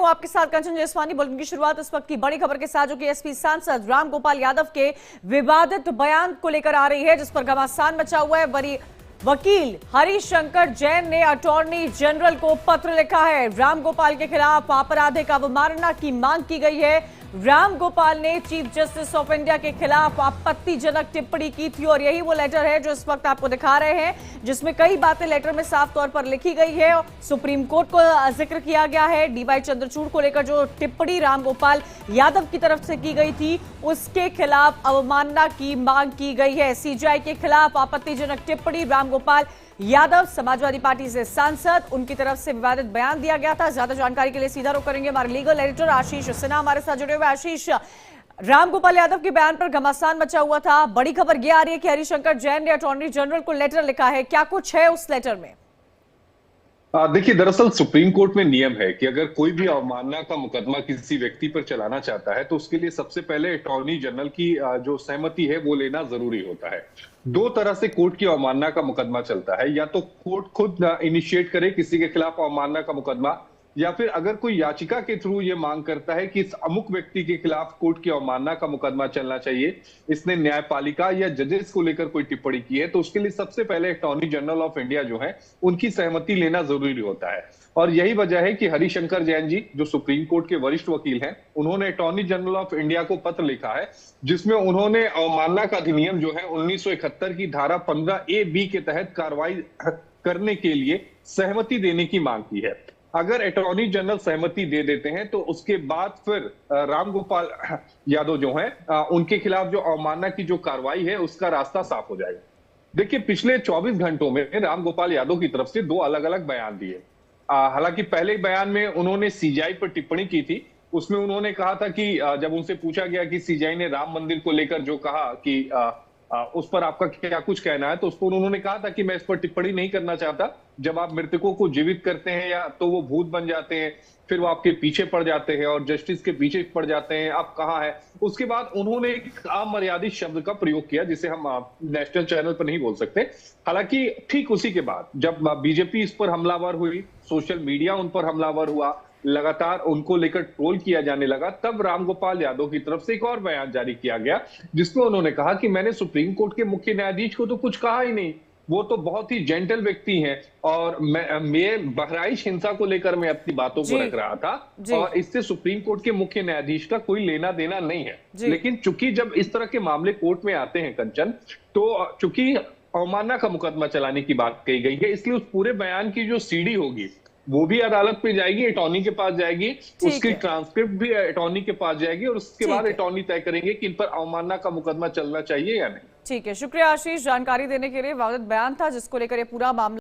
आपके साथ कंचन जयसवानी। बुलेटिन की शुरुआत इस वक्त की बड़ी खबर के साथ, जो कि एसपी सांसद रामगोपाल यादव के विवादित बयान को लेकर आ रही है, जिस पर घमासान मचा हुआ है। वकील हरिशंकर जैन ने अटॉर्नी जनरल को पत्र लिखा है। रामगोपाल के खिलाफ आपराधिक अवमानना की मांग की गई है। रामगोपाल ने चीफ जस्टिस ऑफ इंडिया के खिलाफ आपत्तिजनक टिप्पणी की थी और यही वो लेटर है जो इस वक्त आपको दिखा रहे हैं, जिसमें कई बातें लेटर में साफ तौर पर लिखी गई है। सुप्रीम कोर्ट को जिक्र किया गया है। डीवाई चंद्रचूड़ को लेकर जो टिप्पणी रामगोपाल यादव की तरफ से की गई थी, उसके खिलाफ अवमानना की मांग की गई है। सीजेआई के खिलाफ आपत्तिजनक टिप्पणी, रामगोपाल यादव समाजवादी पार्टी से सांसद, उनकी तरफ से विवादित बयान दिया गया था। ज्यादा जानकारी के लिए सीधा रुख करेंगे हमारे लीगल एडिटर आशीष सिन्हा हमारे साथ जुड़े हुए। आशीष, रामगोपाल यादव के बयान पर घमासान मचा हुआ था। बड़ी खबर यह आ रही है कि हरिशंकर जैन ने अटॉर्नी जनरल को लेटर लिखा है। क्या कुछ है उस लेटर में? देखिए, दरअसल सुप्रीम कोर्ट में नियम है कि अगर कोई भी अवमानना का मुकदमा किसी व्यक्ति पर चलाना चाहता है तो उसके लिए सबसे पहले अटॉर्नी जनरल की जो सहमति है वो लेना जरूरी होता है। दो तरह से कोर्ट की अवमानना का मुकदमा चलता है, या तो कोर्ट खुद इनिशिएट करे किसी के खिलाफ अवमानना का मुकदमा, या फिर अगर कोई याचिका के थ्रू ये मांग करता है कि इस अमुक व्यक्ति के खिलाफ कोर्ट की अवमानना का मुकदमा चलना चाहिए, इसने न्यायपालिका या जजेस को लेकर कोई टिप्पणी की है, तो उसके लिए सबसे पहले अटॉर्नी जनरल ऑफ इंडिया जो है उनकी सहमति लेना जरूरी होता है। और यही वजह है कि हरिशंकर जैन जी, जो सुप्रीम कोर्ट के वरिष्ठ वकील हैं, उन्होंने अटॉर्नी जनरल ऑफ इंडिया को पत्र लिखा है, जिसमें उन्होंने अवमानना का अधिनियम जो है 1971 की धारा 15A(b) के तहत कार्रवाई करने के लिए सहमति देने की मांग की है। अगर अटॉर्नी जनरल सहमति दे देते हैं तो उसके बाद फिर रामगोपाल यादव जो हैं उनके खिलाफ जो अवमानना की जो कार्रवाई है उसका रास्ता साफ हो जाएगा। देखिए, पिछले 24 घंटों में रामगोपाल यादव की तरफ से दो अलग अलग बयान दिए। हालांकि पहले बयान में उन्होंने सीजेआई पर टिप्पणी की थी। उसमें उन्होंने कहा था कि जब उनसे पूछा गया कि सीजेआई ने राम मंदिर को लेकर जो कहा कि उस पर आपका क्या कुछ कहना है, तो उस पर उन्होंने कहा था कि मैं इस पर टिप्पणी नहीं करना चाहता। जब आप मृतकों को जीवित करते हैं या तो वो भूत बन जाते हैं, फिर वो आपके पीछे पड़ जाते हैं और जस्टिस के पीछे पड़ जाते हैं, आप कहाँ है। उसके बाद उन्होंने एक अमर्यादित शब्द का प्रयोग किया जिसे हम नेशनल चैनल पर नहीं बोल सकते। हालांकि ठीक उसी के बाद जब बीजेपी इस पर हमलावर हुई, सोशल मीडिया उन पर हमलावर हुआ, लगातार उनको लेकर ट्रोल किया जाने लगा, तब रामगोपाल यादव की तरफ से एक और बयान जारी किया गया, जिसमें उन्होंने कहा कि मैंने सुप्रीम कोर्ट के मुख्य न्यायाधीश को तो कुछ कहा ही नहीं, वो तो बहुत ही जेंटल व्यक्ति हैं और मैं बहराइच हिंसा को लेकर मैं अपनी बातों को रख रहा था और इससे सुप्रीम कोर्ट के मुख्य न्यायाधीश का कोई लेना देना नहीं है। लेकिन चूंकि जब इस तरह के मामले कोर्ट में आते हैं कंचन, तो चूंकि अवमानना का मुकदमा चलाने की बात कही गई है, इसलिए उस पूरे बयान की जो सीडी होगी वो भी अदालत पे जाएगी, अटॉर्नी के पास जाएगी, उसकी ट्रांसक्रिप्ट भी अटॉर्नी के पास जाएगी और उसके बाद अटॉर्नी तय करेंगे कि इन पर अवमानना का मुकदमा चलना चाहिए या नहीं। ठीक है, शुक्रिया आशीष जानकारी देने के लिए। विवादित बयान था जिसको लेकर ये पूरा मामला